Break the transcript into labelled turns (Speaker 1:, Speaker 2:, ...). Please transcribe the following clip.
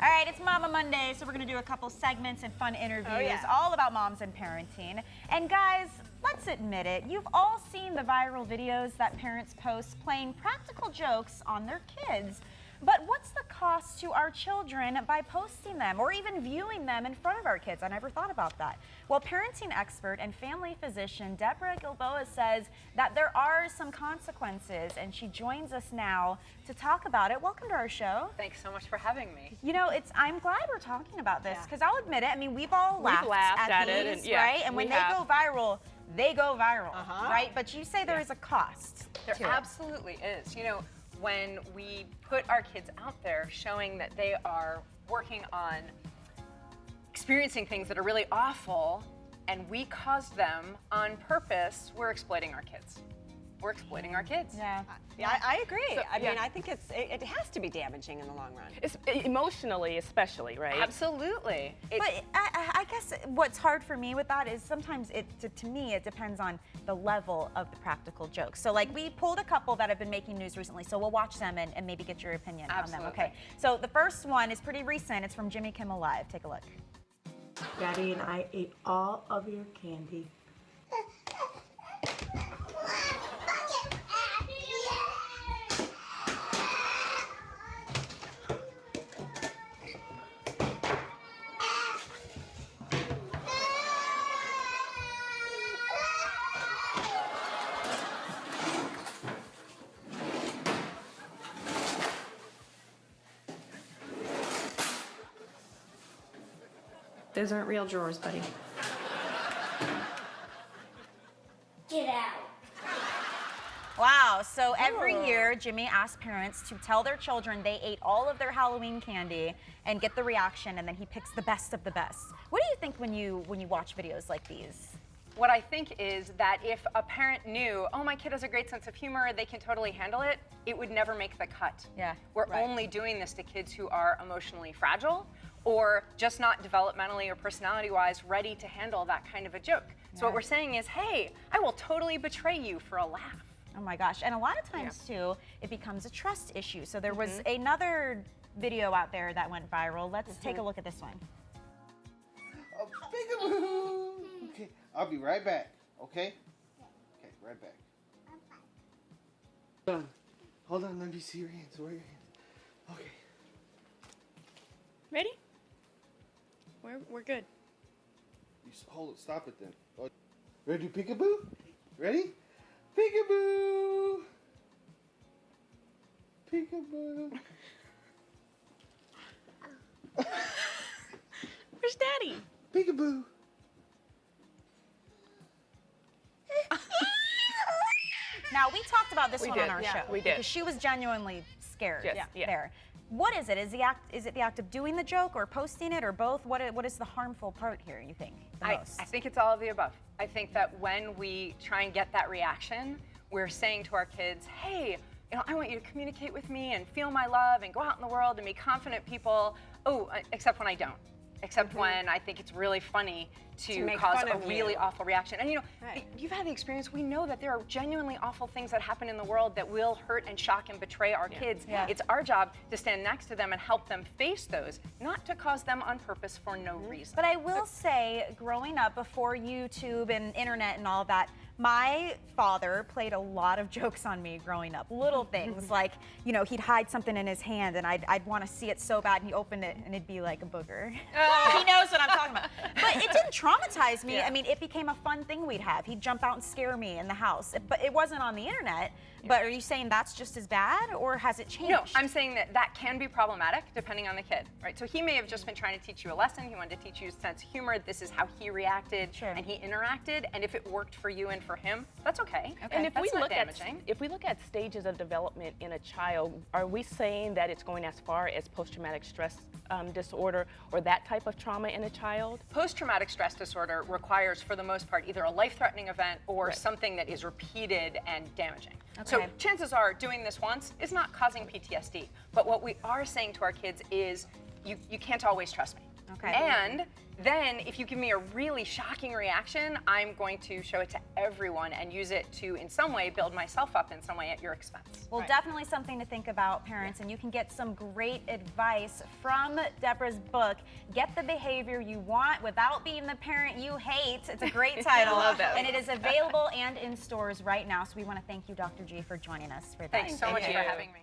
Speaker 1: All right, it's Mama Monday, so we're gonna do a couple segments and fun interviews all about moms and parenting. And guys, let's admit it, you've all seen the viral videos that parents post playing practical jokes on their kids. But what's the cost to our children by posting them or even viewing them in front of our kids? I never thought about that. Well, parenting expert and family physician Deborah Gilboa says that there are some consequences, and she joins us now to talk about it. Welcome to our show.
Speaker 2: Thanks so much for having me.
Speaker 1: You know, I'm glad we're talking about this because I'll admit it. I mean, we've all laughed at these,
Speaker 3: it, and,
Speaker 1: right? And when they go viral, right? But you say there is a cost.
Speaker 2: There absolutely is. You know, when we put our kids out there showing that they are working on experiencing things that are really awful and we caused them on purpose, we're exploiting our kids. We're exploiting our kids.
Speaker 4: Yeah, I agree. So, I mean, I think it has to be damaging in the long run.
Speaker 3: It's emotionally, especially, right?
Speaker 2: Absolutely.
Speaker 1: But I guess what's hard for me with that is sometimes to me, it depends on the level of the practical jokes. So like we pulled a couple that have been making news recently, so we'll watch them and maybe get your opinion on them, okay? So the first one is pretty recent. It's from Jimmy Kimmel Live. Take a look.
Speaker 5: Daddy and I ate all of your candy.
Speaker 6: Those aren't real drawers, buddy.
Speaker 7: Get out.
Speaker 1: Wow, so every year Jimmy asks parents to tell their children they ate all of their Halloween candy and get the reaction, and then he picks the best of the best. What do you think when you watch videos like these?
Speaker 2: What I think is that if a parent knew, oh, my kid has a great sense of humor, they can totally handle it, it would never make the cut.
Speaker 1: Yeah.
Speaker 2: We're only doing this to kids who are emotionally fragile or just not developmentally or personality-wise ready to handle that kind of a joke. So what we're saying is, hey, I will totally betray you for a laugh.
Speaker 1: Oh my gosh, and a lot of times too, it becomes a trust issue. So there was another video out there that went viral. Let's take a look at this one.
Speaker 8: Oh, peekaboo! Okay, I'll be right back, okay? Okay, right back. Hold on, let me see your hands. Where are your hands? Okay.
Speaker 6: Ready? We're good.
Speaker 8: Hold it, stop it then. Oh, ready to peekaboo? Ready? Peekaboo! Peekaboo!
Speaker 6: Where's Daddy?
Speaker 8: Peekaboo!
Speaker 1: Now, we talked about this one
Speaker 3: did.
Speaker 1: on our show.
Speaker 3: We did.
Speaker 1: Because she was genuinely scared
Speaker 3: Yes.
Speaker 1: there. What is it? Is it the act of doing the joke or posting it or both? What is the harmful part here, you think, the most?
Speaker 2: I think it's all of the above. I think that when we try and get that reaction, we're saying to our kids, hey, you know, I want you to communicate with me and feel my love and go out in the world and be confident people. Oh, except when I don't. Except when I think it's really funny to cause a really awful reaction. And you know, you've had the experience, we know that there are genuinely awful things that happen in the world that will hurt and shock and betray our kids. It's our job to stand next to them and help them face those, not to cause them on purpose for no reason.
Speaker 1: But I will say, growing up before YouTube and internet and all of that, my father played a lot of jokes on me growing up. Little things like, you know, he'd hide something in his hand and I'd want to see it so bad and he'd open it and it'd be like a booger. He knows what I'm talking about. But it didn't traumatize me. I mean, it became a fun thing we'd have. He'd jump out and scare me in the house. But it wasn't on the internet. But are you saying that's just as bad or has it changed?
Speaker 2: No, I'm saying that can be problematic depending on the kid, right? So he may have just been trying to teach you a lesson. He wanted to teach you a sense of humor. This is how he reacted and he interacted. And if it worked for you and for him, that's okay.
Speaker 3: And if
Speaker 2: that's
Speaker 3: we
Speaker 2: not
Speaker 3: look
Speaker 2: damaging.
Speaker 3: if we look at stages of development in a child, are we saying that it's going as far as post-traumatic stress disorder or that type of trauma in a child?
Speaker 2: Post-traumatic stress disorder requires, for the most part, either a life-threatening event or something that is repeated and damaging. So chances are doing this once is not causing PTSD. But what we are saying to our kids is, you can't always trust me. And Then, if you give me a really shocking reaction, I'm going to show it to everyone and use it to, in some way, build myself up in some way at your expense.
Speaker 1: Well, definitely something to think about, parents, and you can get some great advice from Deborah's book, Get the Behavior You Want Without Being the Parent You Hate. It's a great title.
Speaker 2: I love that.
Speaker 1: And it is available and in stores right now, so we want to thank you, Dr. G, for joining us for that.
Speaker 2: Thanks so much for having me.